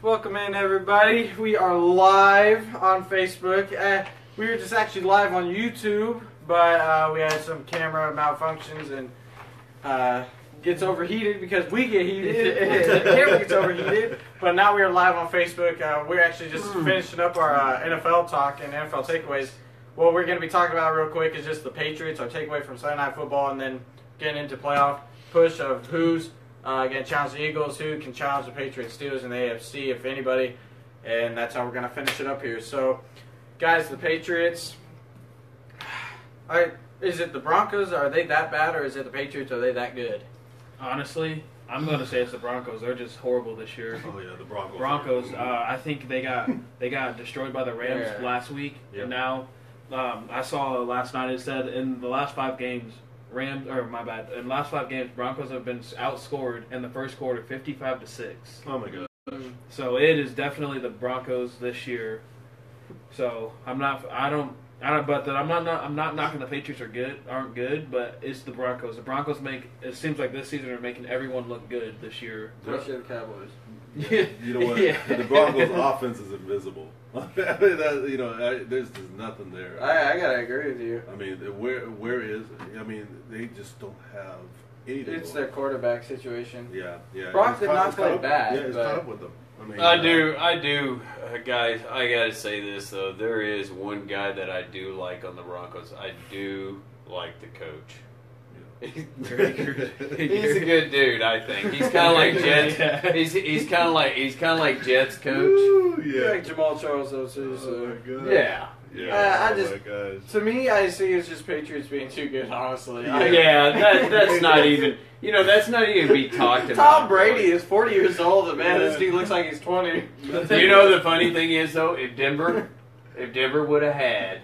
Welcome in, everybody. We are live on Facebook. We were just actually live on YouTube, but we had some camera malfunctions and gets overheated because we get heated and the camera gets overheated. But now we are live on Facebook. We're actually just finishing up our NFL talk and NFL takeaways. What we're going to be talking about real quick is just the Patriots, our takeaway from Sunday Night Football, and then getting into playoff push of who's going to challenge the Eagles, who can challenge the Patriots, Steelers, and the AFC, if anybody. And that's how we're going to finish it up here. So, guys, the Patriots, is it the Broncos? Are they that bad, or is it the Patriots? Are they that good? Honestly, I'm going to say it's the Broncos. They're just horrible this year. Oh yeah, the Broncos. I think they got destroyed by the Rams last week, and now I saw last night it said in the last 5 games, in the last 5 games, Broncos have been outscored in the first quarter 55-6. Oh my god. So it is definitely the Broncos this year. So I'm not knocking the Patriots aren't good, but it's the Broncos. The Broncos it seems like this season are making everyone look good this year. Especially the Cowboys. You know what? The Broncos' offense is invisible. There's nothing there. I gotta agree with you. I mean, where is? I mean, they just don't have anything. It's their quarterback situation. Yeah. Brock did not play bad. Yeah, it's caught up with them. I do, guys. I gotta say this though. There is one guy that I do like on the Broncos. I do like the coach. He's a good dude, I think. He's kind of like Jets. He's kind of like Jets coach. Ooh, yeah. Like Jamal Charles, though, too. So. Oh my god. Yeah. To me, I see it's just Patriots being too good, honestly. That's not even. That's not even be talked about. Tom Brady is 40 years old, and man, this dude looks like he's 20. The funny thing is though, if Denver would have had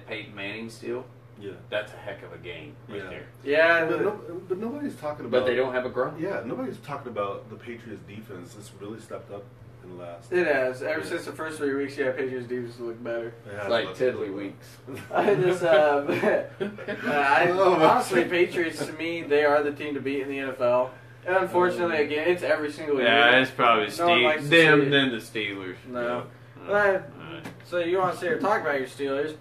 Peyton Manning still. Yeah, that's a heck of a game right there. Yeah, but nobody's talking about. But they don't have a Gronk. Yeah, nobody's talking about the Patriots' defense. It's really stepped up in the last. It has ever since the first 3 weeks. Yeah, Patriots' defense look better. Like tiddlywinks. Honestly, Patriots to me, they are the team to beat in the NFL. And unfortunately, again, it's every single year. Yeah, it's probably them then the Steelers. No. So you want to sit here and talk about your Steelers?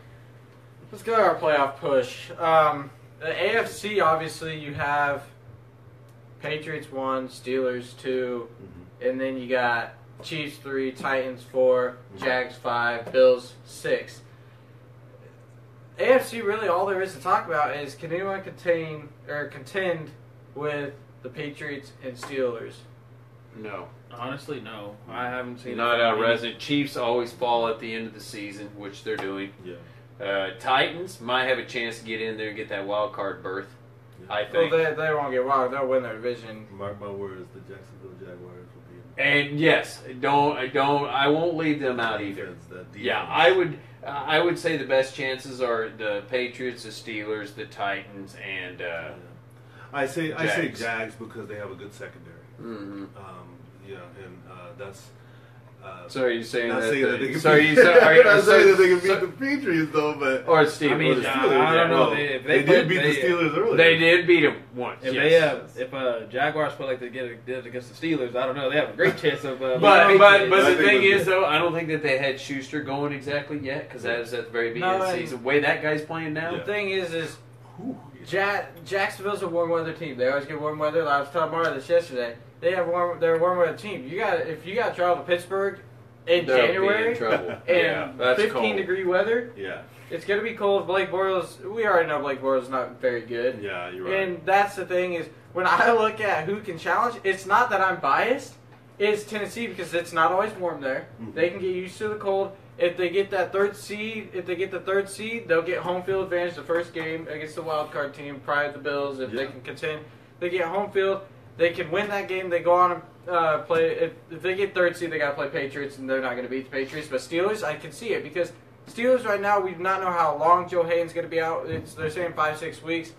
Let's go to our playoff push. The AFC, obviously, you have Patriots 1, Steelers 2, and then you got Chiefs 3, Titans 4, Jags 5, Bills 6. AFC, really, all there is to talk about is can anyone contend with the Patriots and Steelers? No. Honestly, no. I haven't seen. Not out resident. Chiefs always fall at the end of the season, which they're doing. Yeah. Titans might have a chance to get in there and get that wild card berth. Yeah. I think. Well, they won't get wild. They'll win their division. Mark my words, the Jacksonville Jaguars will be. And yes, I won't leave them out either. Yeah, I would say the best chances are the Patriots, the Steelers, the Titans, and I say Jags because they have a good secondary. Mm-hmm. That's. So are you saying that they can beat the Patriots though, but or Steelers? I mean, I don't know. They did beat the Steelers earlier. They did beat them once. If Jaguars play like they did against the Steelers, I don't know. They have a great chance of. But the thing is though, I don't think that they had Schuster going exactly yet because that is at the very beginning of the season. The way that guy's playing now. The thing is Jacksonville's a warm weather team. They always get warm weather. I was telling Mara this yesterday. They're a warm weather team. If you got to travel to Pittsburgh in January and 15-degree weather, it's going to be cold. Blake Bortles, we already know Blake Bortles is not very good. Yeah, you're right. And that's the thing is, when I look at who can challenge, it's not that I'm biased. It's Tennessee because it's not always warm there. Mm-hmm. They can get used to the cold. If they get that third seed, they'll get home field advantage the first game against the wild card team prior to the Bills. If they can contend, they get home field. They can win that game. They go on and play. If they get third seed, they got to play Patriots, and they're not going to beat the Patriots. But Steelers, I can see it because Steelers right now, we do not know how long Joe Hayden's going to be out. They're saying 5-6 weeks.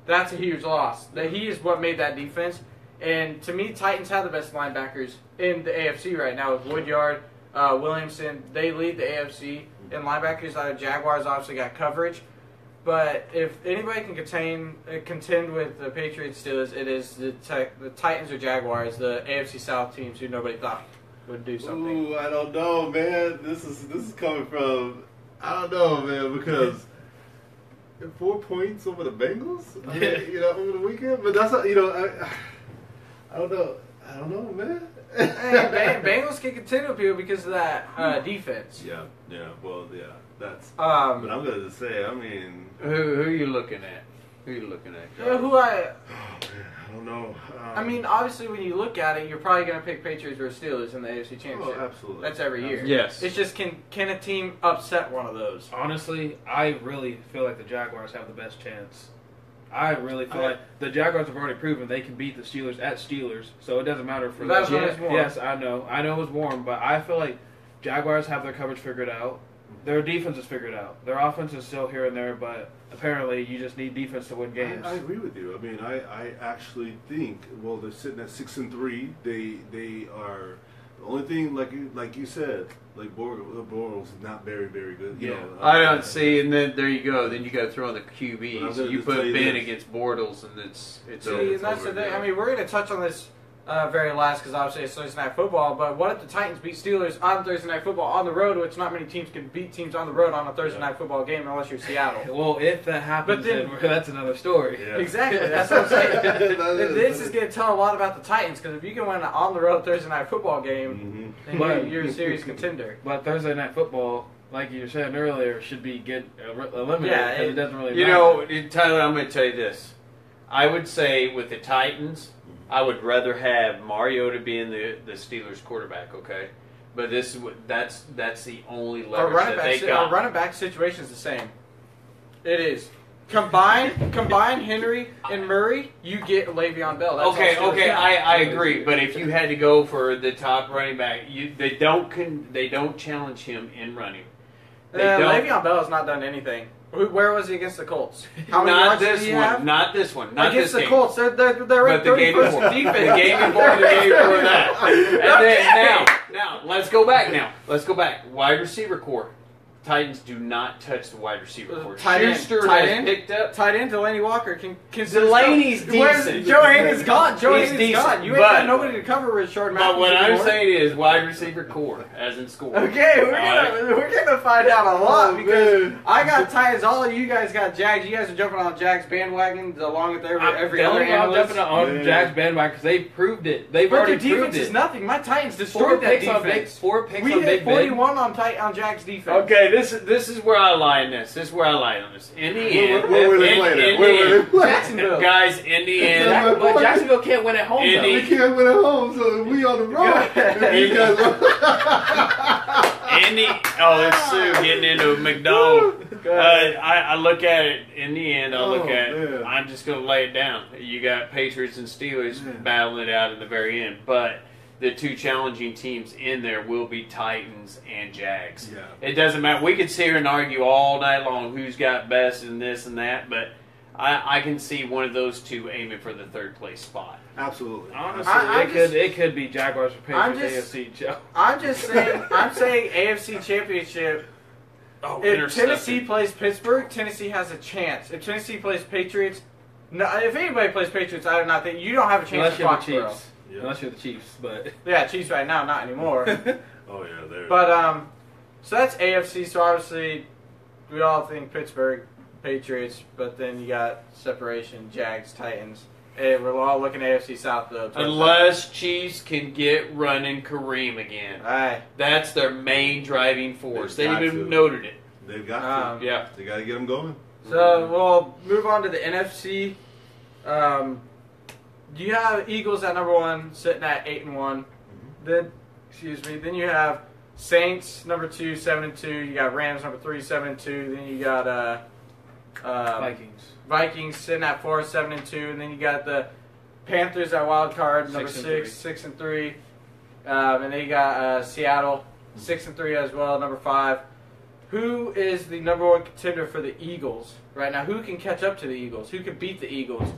That's a huge loss. He is what made that defense. And to me, Titans have the best linebackers in the AFC right now with Woodyard, Williamson. They lead the AFC in linebackers. Jaguars obviously got coverage. But if anybody can contend with the Patriots Steelers, it is the Titans or Jaguars, the AFC South teams who nobody thought would do something. Ooh, I don't know, man. This is coming from, I don't know, man, because 4 points over the Bengals, over the weekend. But that's not, I don't know, man. Hey, Bengals can contend with people because of that defense. Yeah. Well, yeah, that's. But I'm gonna say, I mean, who are you looking at? Who are you looking at? I don't know. I mean, obviously, when you look at it, you're probably going to pick Patriots or Steelers in the AFC Championship. Oh, absolutely. That's every year. Yes. It's just, can a team upset one of those? Honestly, I really feel like the Jaguars have the best chance. I really feel like the Jaguars have already proven they can beat the Steelers at Steelers, so it doesn't matter for them. Yes, I know it was warm, but I feel like Jaguars have their coverage figured out. Their defense is figured out. Their offense is still here and there, but apparently you just need defense to win games. I agree with you. I mean, I actually think, well, they're sitting at 6-3. They are the only thing, like you said, like Bortles is not very, very good. You know, I don't see, and then there you go. Then you got to throw in the QBs. So you put Ben against Bortles, and it's See, and that's the thing. I mean, we're going to touch on this very last because obviously it's Thursday Night Football. But what if the Titans beat Steelers on Thursday Night Football on the road, which not many teams can beat teams on the road on a Thursday Night Football game unless you're Seattle. Well, if that happens, then that's another story. Yeah. Exactly, that's what I'm saying. This is going to tell a lot about the Titans because if you can win an on the road Thursday Night Football game, then you're a serious contender. But Thursday Night Football, like you said earlier, should be eliminated because it doesn't really matter. Tyler, I'm going to tell you this. I would say with the Titans, I would rather have Mariota being the Steelers quarterback, okay? But that's the only leverage that they got. Our running back situation is the same. It is. Combine Henry and Murray, you get Le'Veon Bell. That's okay, I agree. But if you had to go for the top running back, they don't challenge him in running. Le'Veon Bell has not done anything. Where was he against the Colts? Not this one. Not this one. Not against this the Colts. They're ranked 31st defense. The game before that. And then now let's go back. Let's go back. Wide receiver core. Titans do not touch the wide receiver core. Schuster has picked up. Tight end Delaney Walker can Delaney's decent. Joe Hayden's gone. You ain't got nobody to cover with Short Matthews. But what I'm saying is wide receiver core hasn't scored. Okay, we're gonna find out a lot because I got Titans. All of you guys got Jags. You guys are jumping on Jags bandwagons along with every other analyst. I'm jumping on Jags bandwagon because they've proved it. They've already proved it. But their defense is nothing. My Titans destroyed that defense. 4 picks we on Big hit 41 on Jags defense. Okay. This is where I lie in this. This is where I lie on this. In the end, where were they playing? Where were they playing? Jacksonville. Guys, in the end, but Jacksonville can't win at home. They can't win at home, so we on the road. It's Sue getting into McDonald. I look at it in the end. I'm just going to lay it down. You got Patriots and Steelers battling it out in the very end, but the two challenging teams in there will be Titans and Jags. Yeah. It doesn't matter. We could sit here and argue all night long who's got best and this and that, but I can see one of those two aiming for the third place spot. Absolutely. Honestly, it could be Jaguars or Patriots AFC. Joe. I'm saying AFC Championship. If Tennessee plays Pittsburgh, Tennessee has a chance. If Tennessee plays Patriots, no. If anybody plays Patriots, I do not think you don't have a chance to Foxborough. Yeah. Unless you're the Chiefs, but Chiefs right now, not anymore. Oh yeah, there. But so that's AFC. So obviously, we all think Pittsburgh, Patriots, but then you got separation: Jags, Titans. And we're all looking at AFC South though. Unless Chiefs can get running Kareem again, that's their main driving force. They even noted it. They've got to. Yeah, they got to get them going. So we'll move on to the NFC. You have Eagles at number 1, sitting at 8-1. Then you have Saints number 2, 7-2. You got Rams number 3, 7-2. Then you got Vikings sitting at 4, 7-2. And then you got the Panthers at wild card number 6, 6-3. And then you got Seattle 6-3 as well, number 5. Who is the number 1 contender for the Eagles right now? Who can catch up to the Eagles? Who can beat the Eagles?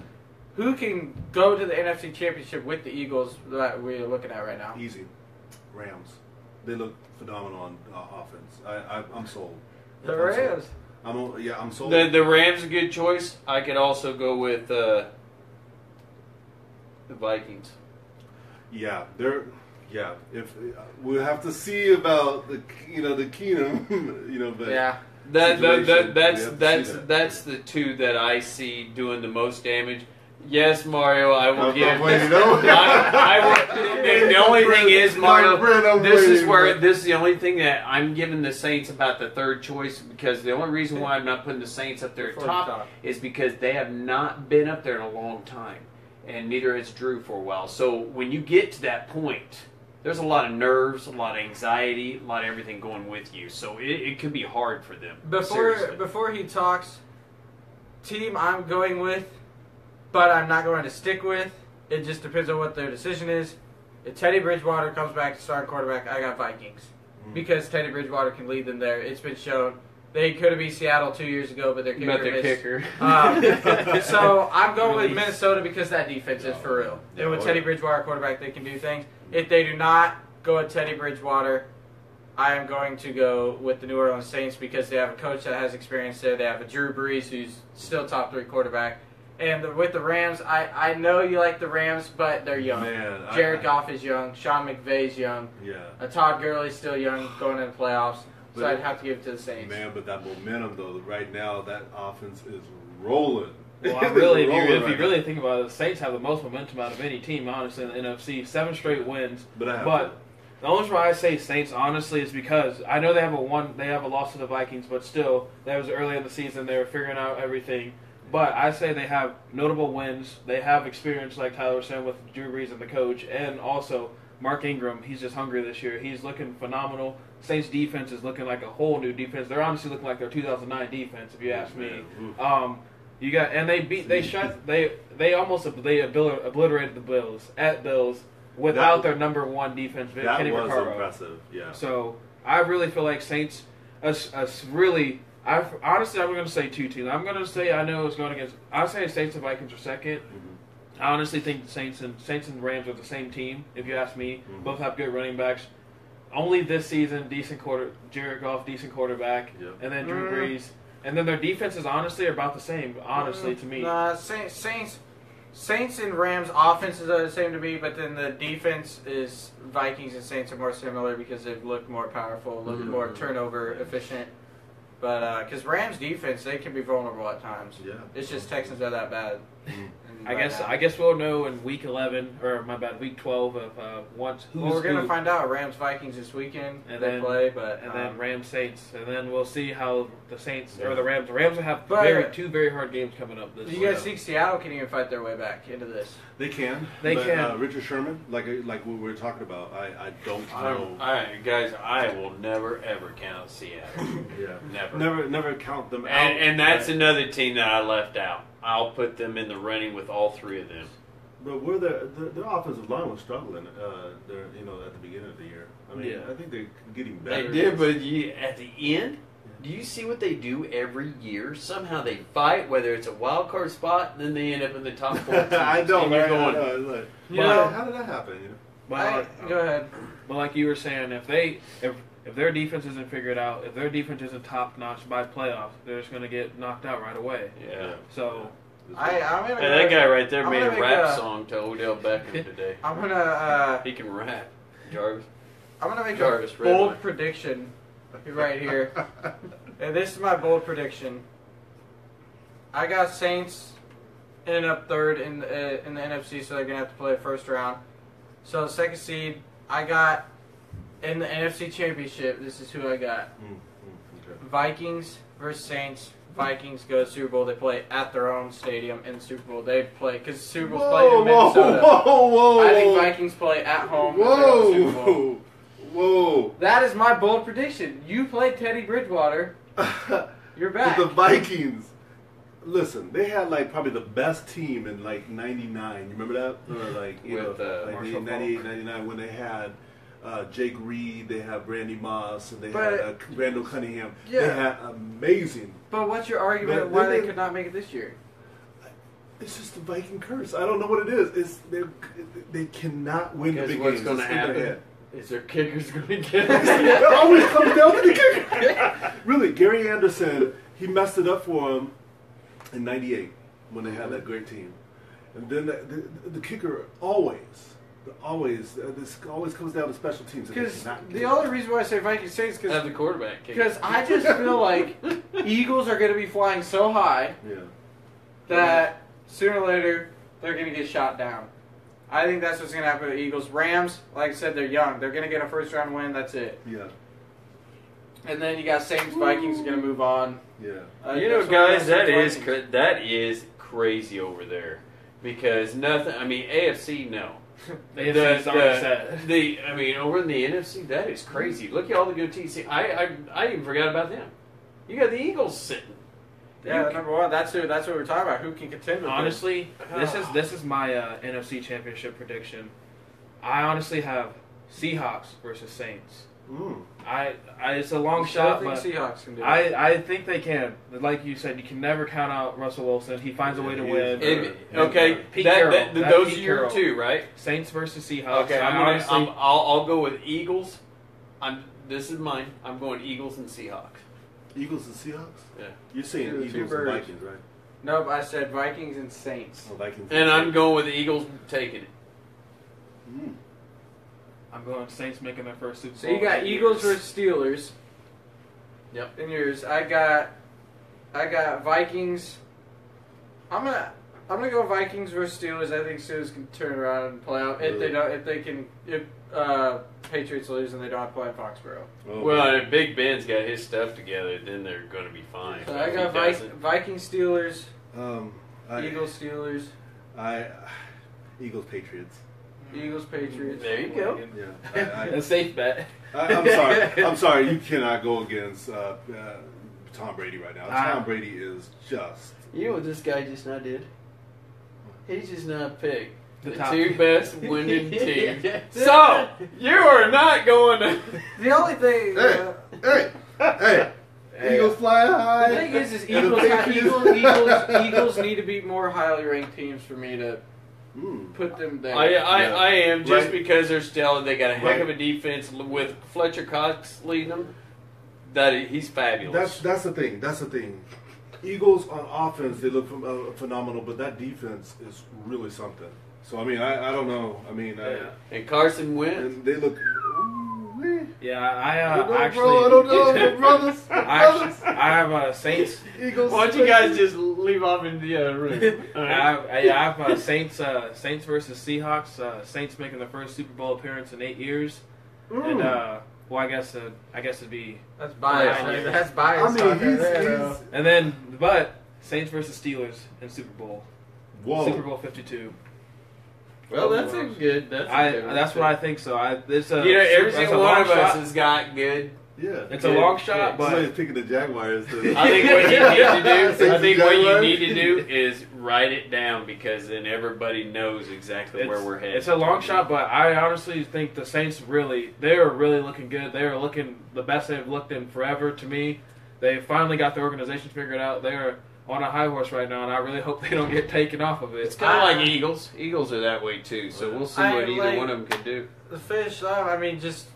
Who can go to the NFC Championship with the Eagles that we're looking at right now? Easy. Rams. They look phenomenal on offense. I'm sold. The Rams. I'm sold. The Rams a good choice. I could also go with the Vikings. Yeah, if we'll have to see about the Keenum, but Yeah. That's the two that I see doing the most damage. Yes, Mario, I will give. The only thing is, Mario, this is the only thing that I'm giving the Saints about the third choice, because the only reason why I'm not putting the Saints up there at top is because they have not been up there in a long time, and neither has Drew for a while. So when you get to that point, there's a lot of nerves, a lot of anxiety, a lot of everything going with you. So it could be hard for them. Before he talks, team I'm going with, but I'm not going to stick with. It just depends on what their decision is. If Teddy Bridgewater comes back to start quarterback, I got Vikings. Because Teddy Bridgewater can lead them there. It's been shown. They could have beat Seattle 2 years ago, but their kicker missed. So I'm going with Minnesota because that defense is for real. And with Teddy Bridgewater quarterback, they can do things. If they do not go with Teddy Bridgewater, I am going to go with the New Orleans Saints because they have a coach that has experience there. They have a Drew Brees who's still top 3 quarterback. And with the Rams, I know you like the Rams, but they're young. Jared Goff is young. Sean McVay's young. Yeah. Todd Gurley's still young going into the playoffs. So I'd have to give it to the Saints. Man, but that momentum, though, right now, that offense is rolling. Well, if you really think about it, the Saints have the most momentum out of any team, honestly, in the NFC. 7 straight wins. But the only reason why I say Saints, honestly, is because I know they have a loss to the Vikings, but still, that was early in the season. They were figuring out everything. But I say they have notable wins. They have experience, like Tyler was saying, with Drew Brees and the coach. And also, Mark Ingram, he's just hungry this year. He's looking phenomenal. Saints defense is looking like a whole new defense. They're honestly looking like their 2009 defense, if you ask me. They obliterated the Bills at Bills without their number 1 defense. That Kenny was Vaccaro. impressive. Yeah. So I really feel like Saints, I'm going to say 2 teams. I'm going to say I'll say Saints and Vikings are second. Mm-hmm. I honestly think the Saints and Rams are the same team, if you ask me. Mm-hmm. Both have good running backs. Only this season, Jared Goff, decent quarterback, and then Drew Brees. And then their defenses, honestly, are about the same, to me. Saints and Rams offenses are the same to me, but then the defense is Vikings and Saints are more similar because they've looked more powerful, looked more turnover efficient. But because Rams defense, they can be vulnerable at times. Yeah. It's just Texans are that bad. I guess we'll know in week 12 of once who's we're gonna find out Rams Vikings this weekend and they play, then Rams Saints, and then we'll see how the Saints or the Rams will have two very hard games coming up. Do you guys think Seattle can even fight their way back into this? They can. Richard Sherman, like what we were talking about, I don't know. Guys, I will never ever count Seattle. Never count them out. And that's another team that I left out. I'll put them in the running with all 3 of them. But where their offensive line was struggling, at the beginning of the year. I mean, I think they're getting better. They did, but at the end, do you see what they do every year? Somehow they fight, whether it's a wild card spot, and then they end up in the top 4 teams. I know. How did that happen? Go ahead. But like you were saying, if their defense isn't figured out, if their defense isn't top notch by playoffs, they're just going to get knocked out right away. Yeah. So that guy right there made a rap song to Odell Beckham today. I'm gonna. He can rap, Jarvis. I'm gonna make a bold prediction right here, and this is my bold prediction. I got Saints ending up 3rd in the NFC, so they're gonna have to play first round. So 2nd seed, I got. In the NFC Championship, this is who I got. Okay. Vikings versus Saints. Vikings go to Super Bowl. They play at their own stadium in the Super Bowl. They play because Super Bowl's played in Minnesota. I think Vikings play at home. Whoa! That is my bold prediction. You played Teddy Bridgewater. You're back. The Vikings. Listen, they had probably the best team in '99. You remember that? Or 98, 99 when they had. Jake Reed, they have Randy Moss, and they had Randall Cunningham. Yeah. They had amazing. But what's your argument why they could not make it this year? It's just the Viking curse. I don't know what it is. They cannot win the big games. What's going to happen is their kicker's going to get it always comes down to the kicker. Really, Gary Anderson he messed it up for him in '98 when they had that great team. And then the kicker this always comes down to special teams. Because the only reason why I say Vikings Saints Have the quarterback kick. because I just feel like Eagles are going to be flying so high that sooner or later they're going to get shot down. I think that's what's going to happen with the Eagles. Rams, like I said, they're young. They're going to get a first round win. That's it. Yeah. And then you got Saints, Vikings are going to move on. Yeah. You know, guys, that is crazy over there because nothing. I mean, AFC, no. AFC's already set. I mean, over in the NFC, that is crazy. Look at all the good teams. See, I even forgot about them. You got the Eagles sitting. Yeah, number one. That's what we're talking about. Who can contend with Honestly, this is my NFC Championship prediction. I honestly have Seahawks versus Saints. It's a long shot, think but Seahawks can do it. I think they can. Like you said, you can never count out Russell Wilson. He finds a way to win. Okay, Pete Carroll. those Pete are your Carroll. two, right? Saints versus Seahawks. Okay, I'll go with Eagles. This is mine. I'm going Eagles and Seahawks. Eagles and Seahawks? Yeah. You're saying Two Eagles and birds. Vikings, right? Nope, I said Vikings and Saints. Oh, Vikings. And I'm going with the Eagles taking it. I'm going Saints making their first Super Bowl. So you got Eagles versus Steelers. Yep. In yours, I got Vikings. I'm gonna go Vikings versus Steelers. I think Steelers can turn around and play out if Patriots lose and they don't have to play in Foxborough. Oh, Well, if Big Ben's got his stuff together, then they're going to be fine. So I If got he doesn't- Vikings Steelers, Eagles, Steelers, Eagles, Patriots. Eagles Patriots. There you go. Yeah. A safe bet. I'm sorry. I'm sorry. You cannot go against Tom Brady right now. Tom Brady is just. You know what this guy just now did? He's just now picked the top two best winning teams. So, you are not going to... The only thing. Hey! Eagles fly high. The thing is And the Eagles need to beat more highly ranked teams for me to put them there. I am just Right. because they're still they got a heck Right. of a defense with Fletcher Cox leading them. He's fabulous. That's the thing. That's the thing. Eagles on offense, they look phenomenal, but that defense is really something. So I mean, I don't know. I mean, and Carson Wentz. and they look. Yeah, I actually. don't know, brothers. I have Saints. Eagles. Why don't you guys just leave off in the other room? I have Saints versus Seahawks. Saints making their first Super Bowl appearance in 8 years, and well, I guess it'd be. That's bias. Yeah. That's bias. I mean, talk right there, he's And then, but Saints versus Steelers in Super Bowl. whoa. Super Bowl 52. Well, that's a good. That's what I think. So it's a. Every it's a single long one of us shot. has got good. Yeah. It's a long shot, but Somebody's picking the Jaguars. I think what you need to do. Saints I think and what you Jaguars. need to do is write it down because then everybody knows exactly where we're headed. It's a long shot, but I honestly think the Saints they're really looking good. They are looking the best they've looked in forever to me. They finally got their organization figured out. They're on a high horse right now, and I really hope they don't get taken off of it. It's kind of like Eagles. Eagles are that way too, so we'll see what either one of them can do. To finish off, I mean, just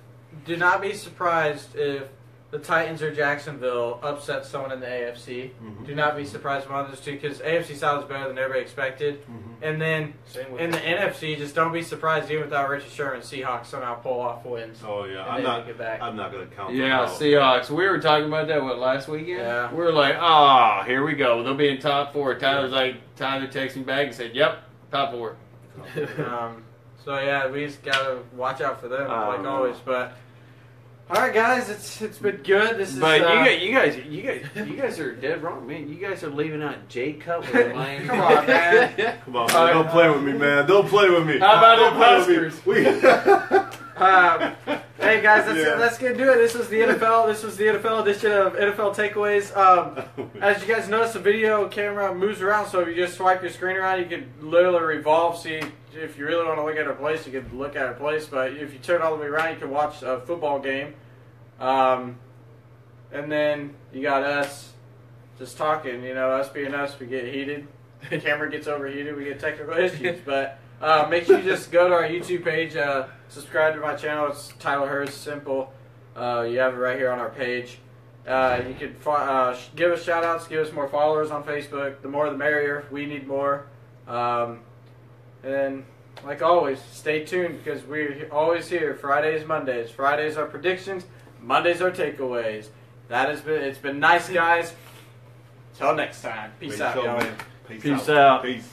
do not be surprised if the Titans or Jacksonville upset someone in the AFC. Do not be surprised by one of those two because AFC South is better than everybody expected. And then in the NFC, just don't be surprised even without Richard Sherman, Seahawks somehow pull off wins. Oh yeah, And I'm then not. make it back. I'm not going to count. Yeah, them out. Seahawks. We were talking about that last weekend. Yeah. We were like, here we go. They'll be in top four. Tyler texted me back and said, "Yep, top four." So yeah, we just gotta watch out for them like always. But all right, guys, it's been good. This is. But you guys are dead wrong, man. You guys are leaving out Jay Cutler. Come on, man. Come on, man. Don't play with me, man. Don't play with me. How about Don't the play with me. Hey guys, Yeah. let's get into it. This was the NFL. This was the NFL edition of NFL Takeaways. As you guys notice, the video camera moves around, so if you just swipe your screen around, you can literally revolve. See, if you really want to look at a place, you can look at a place. But if you turn all the way around, you can watch a football game. And then you got us just talking. You know, us being us, we get heated. The camera gets overheated. We get technical issues, but. Make sure you just go to our YouTube page, subscribe to my channel. It's Tyler Hurst, simple. You have it right here on our page. You could give us shout outs, give us more followers on Facebook. The more the merrier. We need more. And like always, stay tuned because we're always here. Fridays, Mondays. Fridays are predictions. Mondays are takeaways. It's been nice, guys. Till next time. Peace out, y'all. Peace out. Peace.